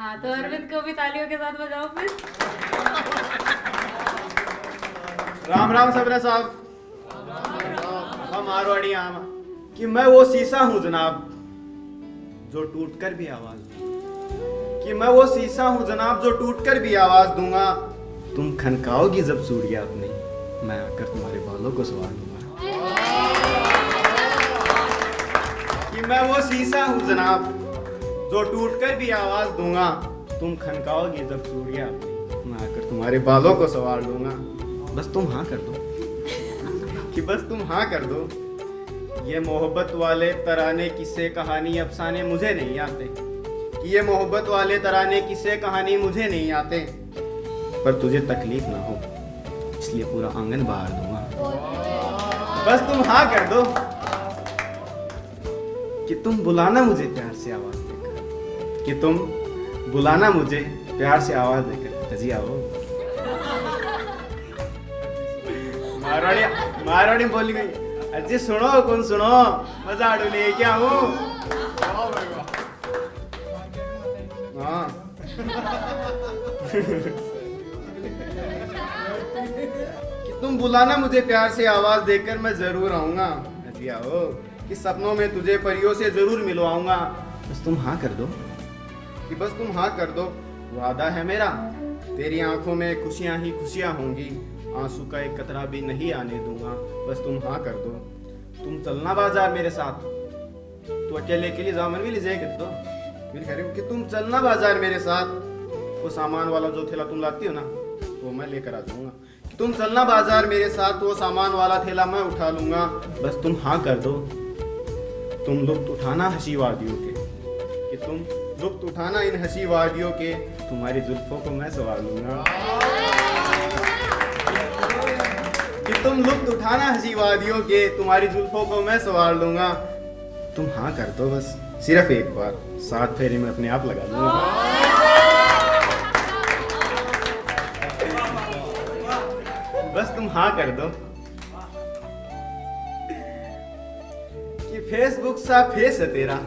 हाँ तो अरविंद को भी तालियों के साथ बजाओ फिर। राम राम सबरे साहब। हम मारवाड़ी आम कि मैं वो शीशा हूँ जनाब जो टूटकर भी आवाज कि मैं वो शीशा हूँ जनाब जो टूटकर भी आवाज दूंगा। तुम खनकाओगी जब सूर्या अपनी, मैं आकर तुम्हारे बालों को सवार दूंगा। कि मैं वो शीशा हूँ जनाब जो टूटकर भी आवाज दूंगा। तुम खनकाओगी जब सूर्या अपनी, मैं आकर तुम्हारे बालों को सवार लूंगा। बस तुम हाँ कर दो कि बस तुम हाँ कर दो। ये मोहब्बत वाले तराने किस्से कहानी अफसाने मुझे नहीं आते कि ये मोहब्बत वाले तराने किस्से कहानी मुझे नहीं आते। पर तुझे तकलीफ ना हो इसलिए पूरा आंगन बहार दूंगा। बस तुम हाँ कर दो कि तुम बुलाना मुझे प्यार से आवाज देकर, कि तुम बुलाना मुझे प्यार से आवाज देकर। तजी आओ। मारवाड़ी बोली गई। अजी सुनो कौन सुनो मजा आड़ू ले क्या हूँ। हाँ कि तुम बुलाना मुझे प्यार से आवाज देकर, मैं जरूर आऊंगा। अजी आओ कि सपनों में तुझे परियों से जरूर मिलवाऊंगा। बस तुम हाँ कर दो कि बस तुम हाँ कर दो। वादा है मेरा तेरी आंखों में खुशियां ही खुशियां होंगी, आंसू का एक कतरा भी नहीं आने दूंगा। बस तुम हाँ कर दो। तुम चलना बाजार मेरे साथ, तो अकेले के लिए जामन भी ले जाएगा। तो फिर कह रही हूँ कि तुम चलना बाजार मेरे साथ, वो सामान वाला जो थैला तुम लाती हो ना वो मैं लेकर आ जाऊंगा। कि तुम चलना बाजार मेरे साथ, वो सामान वाला थैला मैं उठा लूंगा। बस तुम हाँ कर दो। तुम लुत्फ उठाना हंसी वादियों के, कि तुम लुत्फ उठाना इन हंसी वादियों के, तुम्हारी जुल्फों को मैं सवार लूंगा। कि तुम लुत्फ उठाना हंसी वादियों के, तुम्हारी जुल्फों को मैं सवार लूंगा। तुम हाँ कर दो बस सिर्फ एक बार, 7 फेरे में अपने आप लगा दूंगा। बस तुम हाँ कर दो कि फेसबुक सा फेस है तेरा,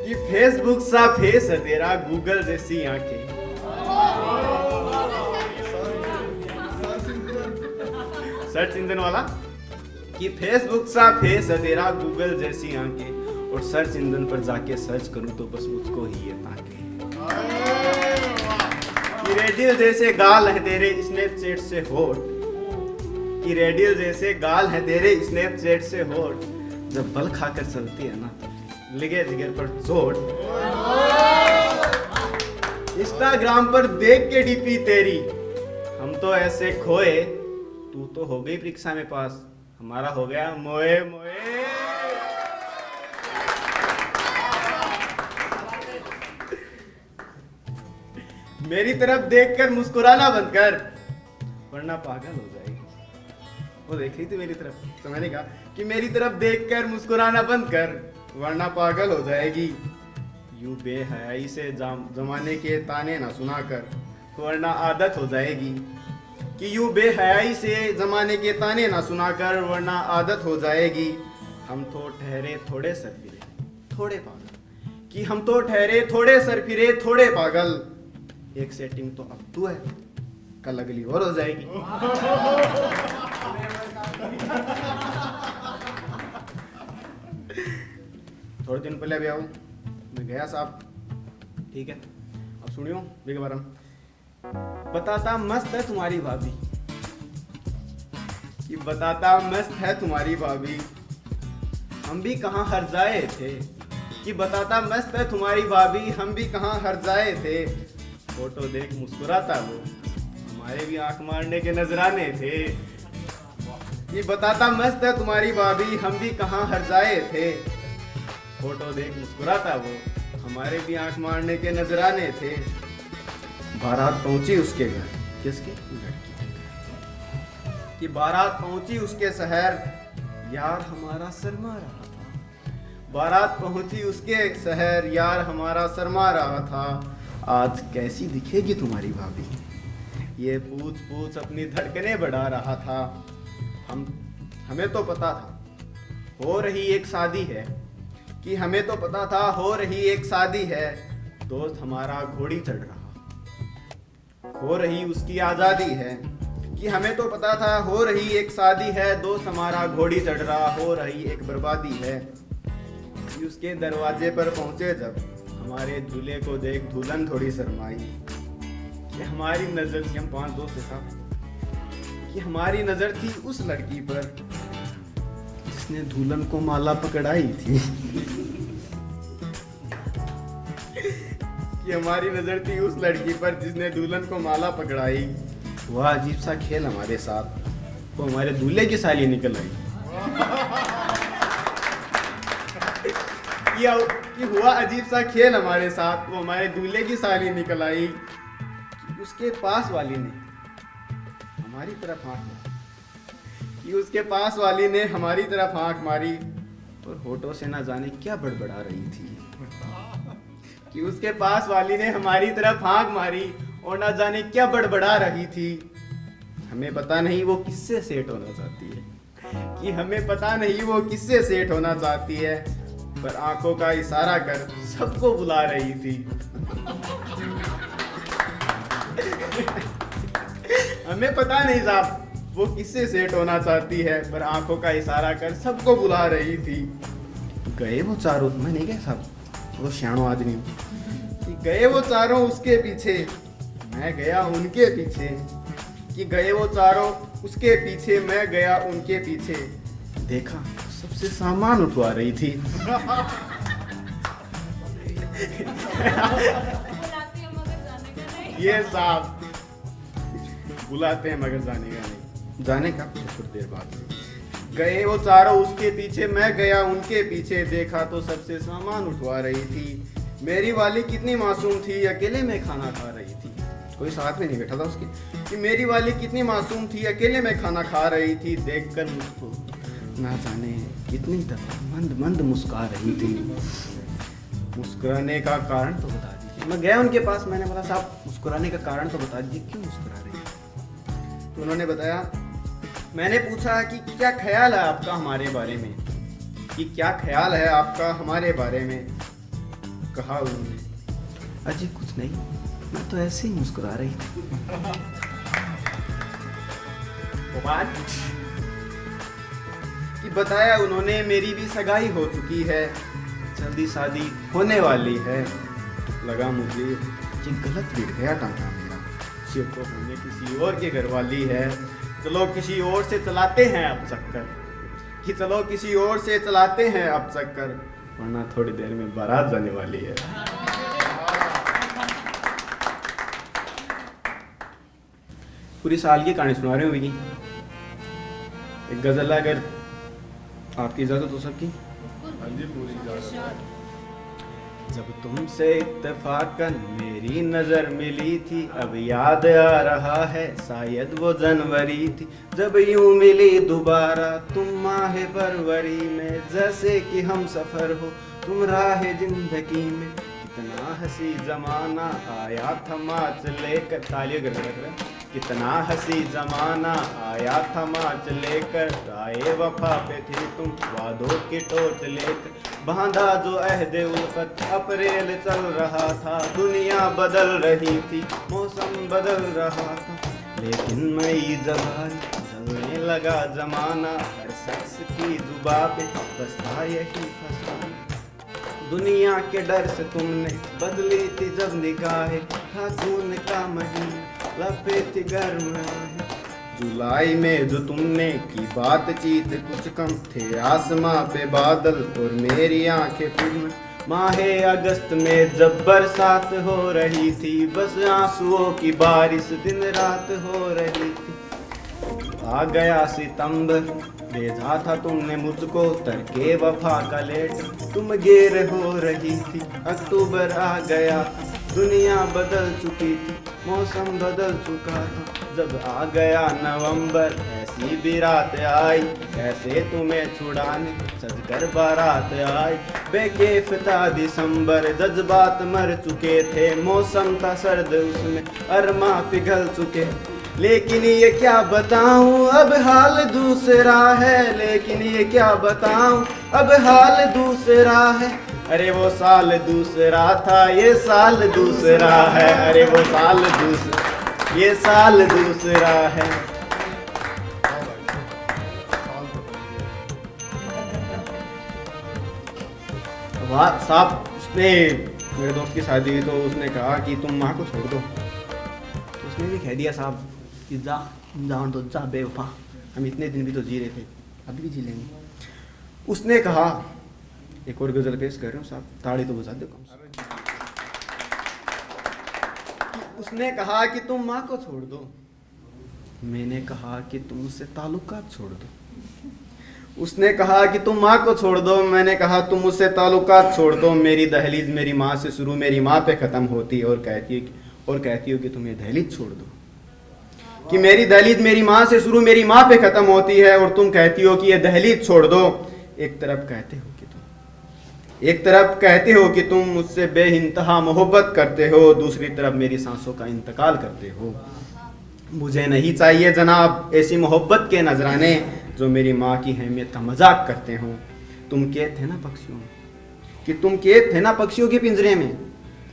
कि फेसबुक सा फेस है तेरा, गूगल जैसी आंखें। सर्च इंजन वाला कि फेसबुक सा फेस है तेरा, गूगल जैसी आंखें, और सर्च इंजन पर जाके सर्च करूं तो बस मुझको ही ये ताके। कि रेडियल जैसे गाल है तेरे स्नैपचैट से होठ, कि रेडियल जैसे गाल है तेरे स्नैपचैट से होठ, जब बल खाकर चलती है ना लिगे जिगर पर चोट। इंस्टाग्राम पर देख के डीपी तेरी, हम तो ऐसे खोए, तू तो हो गई परीक्षा में पास, हमारा हो गया मोए मोए। मेरी तरफ देखकर मुस्कुराना बंद कर वरना पागल हो जाएगी। वो देख रही थी मेरी तरफ तो मैंने कहा कि मेरी तरफ देखकर मुस्कुराना बंद कर वरना पागल हो जाएगी। यूं बेहयाई से जमाने के ताने ना सुनाकर वरना आदत हो जाएगी। कि यूं बेहयाई से जमाने के ताने ना सुनाकर वरना आदत हो जाएगी। हम तो ठहरे थोड़े सरफिरे थोड़े पागल, कि हम तो ठहरे थोड़े सरफिरे थोड़े पागल, एक सेटिंग तो अब तू है कल अगली और हो जाएगी। थोड़े दिन पहले भी आऊँ मैं गया साहब, ठीक है अब सुनियो बिग बारम। बताता मस्त है तुम्हारी भाभी, कि बताता मस्त है तुम्हारी भाभी, हम भी कहाँ हर जाए थे। कि बताता मस्त है तुम्हारी भाभी, हम भी कहाँ हर जाए थे। फोटो देख मुस्कुराता वो, हमारे भी आंख मारने के नजराने थे। कि बताता मस्त है तुम्हारी भाभी, हम भी कहाँ हर जाए थे। फोटो देख मुस्कुराता वो, हमारे भी आंख मारने के नजराने थे। बारात पहुंची उसके घर, किसके लड़की, कि बारात पहुंची उसके शहर, यार हमारा शर्मा रहा था। बारात पहुंची उसके शहर, यार हमारा शर्मा रहा था। आज कैसी दिखेगी तुम्हारी भाभी, ये पूछ पूछ अपनी धड़कनें बढ़ा रहा था। हमें तो पता था हो रही एक शादी है, कि हमें तो पता था हो रही एक शादी है, दोस्त हमारा घोड़ी चढ़ रहा, हो रही उसकी आजादी है। कि हमें तो पता था हो रही एक शादी है, दोस्त हमारा घोड़ी चढ़ रहा, हो रही एक बर्बादी है। कि उसके दरवाजे पर पहुंचे जब, हमारे दूल्हे को देख दुल्हन थोड़ी शर्माई। कि हमारी नजर थी, हम 5 दोस्त साहब, कि हमारी नजर थी उस लड़की पर जिसने दुल्हन को माला पकड़ाई थी। कि हमारी नजर थी उस लड़की पर जिसने दुल्हन को माला पकड़ाई। वह अजीब सा खेल हमारे साथ, वो हमारे दूल्हे की साली निकल आई। कि हुआ अजीब सा खेल हमारे साथ, वो हमारे दूल्हे की साली निकल आई। कि उसके पास वाली ने हमारी तरफ आंख मारी, कि उसके पास वाली ने हमारी तरफ आंख मारी और होठों से ना जाने क्या बड़बड़ा रही थी। कि उसके पास वाली ने हमारी तरफ आंख मारी और ना जाने क्या बड़बड़ा रही थी। हमें पता नहीं वो किससे सेट होना चाहती है, कि हमें पता नहीं वो किससे सेट होना चाहती है, पर आंखों का इशारा कर सबको बुला रही थी। हमें पता नहीं साहब वो किससे सेट होना चाहती है, पर आंखों का इशारा कर सबको बुला रही थी। गए वो चारों, मैं नहीं गया साहब, वो श्याणो आदमी, कि गए वो चारों उसके पीछे, मैं गया उनके पीछे। कि गए वो चारों उसके पीछे, मैं गया उनके पीछे। देखा सबसे सामान उठवा रही थी। ये साहब बुलाते हैं मगर जाने का नहीं, जाने का कुछ देर बाद। गए वो चारों उसके पीछे, मैं गया उनके पीछे। देखा तो सबसे सामान उठवा रही थी। मेरी वाली कितनी मासूम थी, अकेले में खाना खा रही थी, कोई साथ में नहीं बैठा था उसके। कि मेरी वाली कितनी मासूम थी, अकेले में खाना खा रही थी। देखकर मुझको ना जाने कितनी दफा मंद मंद मुस्कुरा रही थी। मुस्कुराने का कारण तो बता दीजिए। मैं गया उनके पास, मैंने बोला साहब मुस्कुराने का कारण तो बता दीजिए, क्यों मुस्कुरा रही है। तो उन्होंने बताया, मैंने पूछा कि क्या ख्याल है आपका हमारे बारे में, कि क्या ख्याल है आपका हमारे बारे में। कहा उन्होंने, अजी कुछ नहीं, मैं तो ऐसे ही मुस्कुरा रही थी। कि बताया उन्होंने, मेरी भी सगाई हो चुकी है, जल्दी शादी होने वाली है। लगा मुझे कि गलत बिट गया टांका मेरा, शिव को होने किसी और के घर वाली है। चलो किसी और से चलाते हैं अब चक्कर, कि चलो किसी और से चलाते हैं अब चक्कर, वरना थोड़ी देर में बारात जाने वाली है। पूरी साल की कहानी सुना रहे हो विकी। एक गजल अगर आपकी इजाजत हो सबकी। हाँ जी, पूरी इजाजत। जब तुमसे इत्तेफाकन मेरी नजर मिली थी, अब याद आ रहा है शायद वो जनवरी थी, जब यूं मिली दोबारा तुम माह फरवरी में, जैसे कि हम सफर हो तुम राह जिंदगी में। कितना हंसी जमाना आया था माच लेकर, तालियों कर रहे हैं। कितना हंसी जमाना आया था माच लेकर, राहे वफा पे थी तुम वादों की टोच लेकर। बांधा जो अहद उल्फत अप्रैल चल रहा था, दुनिया बदल रही थी, मौसम बदल रहा था, लेकिन मई जब आई चलने लगा जमाना, हर शख्स की जुबां पे बस था यही फसाना। दुनिया के डर से तुमने बदली थी जब निगाहें, था जून का महीना लपे थी गर्म है। जुलाई में जो तुमने की बातचीत कुछ कम थे, आसमां पे बादल और मेरी आंखें पूर्ण। माहे अगस्त में जब बरसात हो रही थी, बस आंसुओं की बारिश दिन रात हो रही थी। आ गया सितंबर, भेजा था तुमने मुझको तरके वफा का लेटर, तुम गेर हो रही थी। अक्टूबर आ गया, दुनिया बदल चुकी थी, मौसम बदल चुका था। जब आ गया नवंबर, ऐसी भी रात आई, कैसे तुम्हें छुड़ाने सजकर बारात आई। बेकैफ था दिसंबर, जज्बात मर चुके थे, मौसम था सर्द उसमें अरमा पिघल चुके। लेकिन ये क्या बताऊं अब हाल दूसरा है, लेकिन ये क्या बताऊं अब हाल दूसरा है। अरे वो साल दूसरा था, ये साल दूसरा है, अरे वो साल दूसरा, ये साल दूसरा है। वाह साहब, उसने मेरे दोस्त की शादी हुई तो उसने कहा कि तुम माँ को छोड़ दो, तो उसने भी कह दिया साहब कि जा जान तो जा बेवफा, हम इतने दिन भी तो जी रहे थे, अभी भी जी लेंगे। उसने कहा, एक और गजल पेश कर रहे हो साहब, ताड़ी तो बजा दो कम से कम। उसने कहा कि तुम माँ को छोड़ दो, मैंने कहा कि तुम मुझसे ताल्लुकात छोड़ दो। उसने कहा कि तुम माँ को छोड़ दो, मैंने कहा तुम मुझसे ताल्लुकात छोड़ दो। मेरी दहलीज मेरी माँ से शुरू मेरी माँ पे ख़त्म होती है, और कहती हो कि तुम ये दहलीज छोड़ दो। कि मेरी दहलीज मेरी माँ से शुरू मेरी माँ पे ख़त्म होती है, और तुम कहती हो कि ये दहलीज छोड़ दो। एक तरफ कहते हो कि तुम मुझसे बेइंतहा मोहब्बत करते हो, दूसरी तरफ मेरी सांसों का इंतकाल करते हो। मुझे नहीं चाहिए जनाब ऐसी मोहब्बत के नजराने जो मेरी माँ की अहमियत का मजाक करते हो। तुम कैद थे ना पक्षियों में, कि तुम कैद थे ना पक्षियों के पिंजरे में,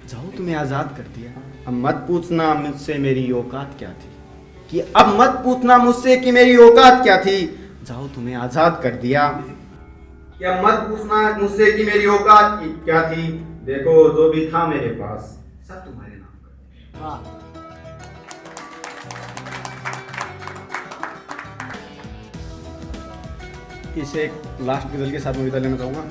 जाओ तुम्हें आज़ाद कर दिया। अब मत पूछना मुझसे मेरी औकात क्या थी, कि अब मत पूछना मुझसे कि मेरी औकात क्या थी, जाओ तुम्हें आज़ाद कर दिया। कि अब मत पूछना मुझसे कि मेरी औकात क्या थी, देखो जो भी था मेरे पास सब तुम्हारे नाम कर दिया। इसे एक लास्ट गजल के साथ मैं विदा लेना चाहूँगा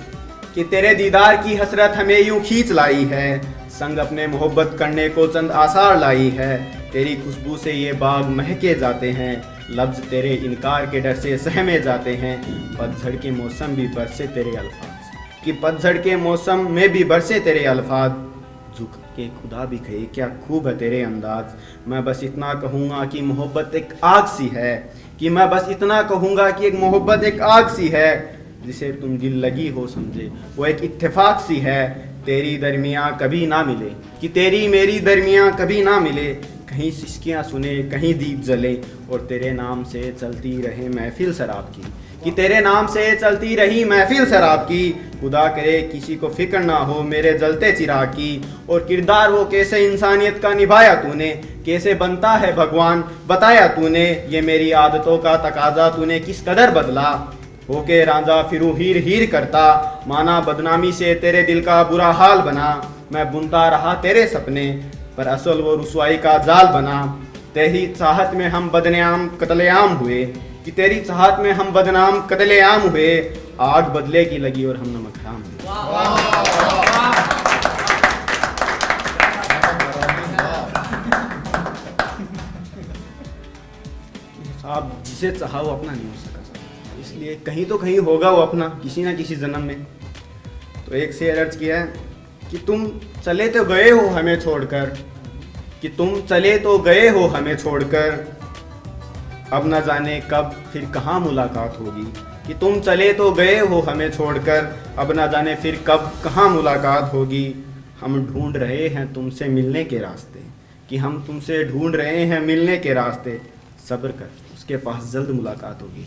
कि तेरे दीदार की हसरत हमें यूं खींच लाई है, संग अपने मोहब्बत करने को चंद आसार लाई है। तेरी खुशबू से ये बाग महके जाते हैं, लफ्ज़ तेरे इनकार के डर से सहमे जाते हैं। पतझड़ के मौसम भी बरसे तेरे अल्फाज, कि पतझड़ के मौसम में भी बरसे तेरे अल्फाज। झुक के खुदा भी कहे क्या खूब है तेरे अंदाज। मैं बस इतना कहूँगा कि मोहब्बत एक आग सी है, कि मैं बस इतना कहूँगा कि एक मोहब्बत एक आग सी है, जिसे तुम दिल लगी हो समझे वो एक इत्तेफाक सी है। तेरी दरमियाँ कभी ना मिले, कि तेरी मेरी दरमियाँ कभी ना मिले, कहीं सिसकियाँ सुने कहीं दीप जले, और तेरे नाम से चलती रहे महफिल शराब की, कि तेरे नाम से चलती रही महफिल शराब की। खुदा करे किसी को फिक्र ना हो मेरे जलते चिराग की, और किरदार वो कैसे इंसानियत का निभाया तूने, कैसे बनता है भगवान बताया तूने। ये मेरी आदतों का तकाजा तूने किस कदर बदला, होके रांझा फिरू हीर हीर करता, माना बदनामी से तेरे दिल का बुरा हाल बना। मैं बुनता रहा तेरे सपने पर असल वो रुसवाई का जाल बना। तेरी चाहत में हम बदनाम कत्लेआम हुए, कि तेरी चाहत में हम बदनाम कत्लेआम हुए। आग बदले की लगी और हम नमक हराम हुए। आप जिसे चाहा वो अपना नहीं हो सका, इसलिए कहीं तो कहीं होगा वो अपना किसी ना किसी जन्म में। तो एक शेर अर्ज किया है कि तुम चले तो गए हो हमें छोड़कर, कि तुम चले तो गए हो हमें छोड़कर, अब न जाने कब फिर कहाँ मुलाकात होगी। कि तुम चले तो गए हो हमें छोड़कर, अब न जाने फिर कब कहाँ मुलाकात होगी। हम ढूंढ रहे हैं तुमसे मिलने के रास्ते, कि हम तुमसे ढूंढ रहे हैं मिलने के रास्ते। सब्र कर उसके पास जल्द मुलाकात होगी।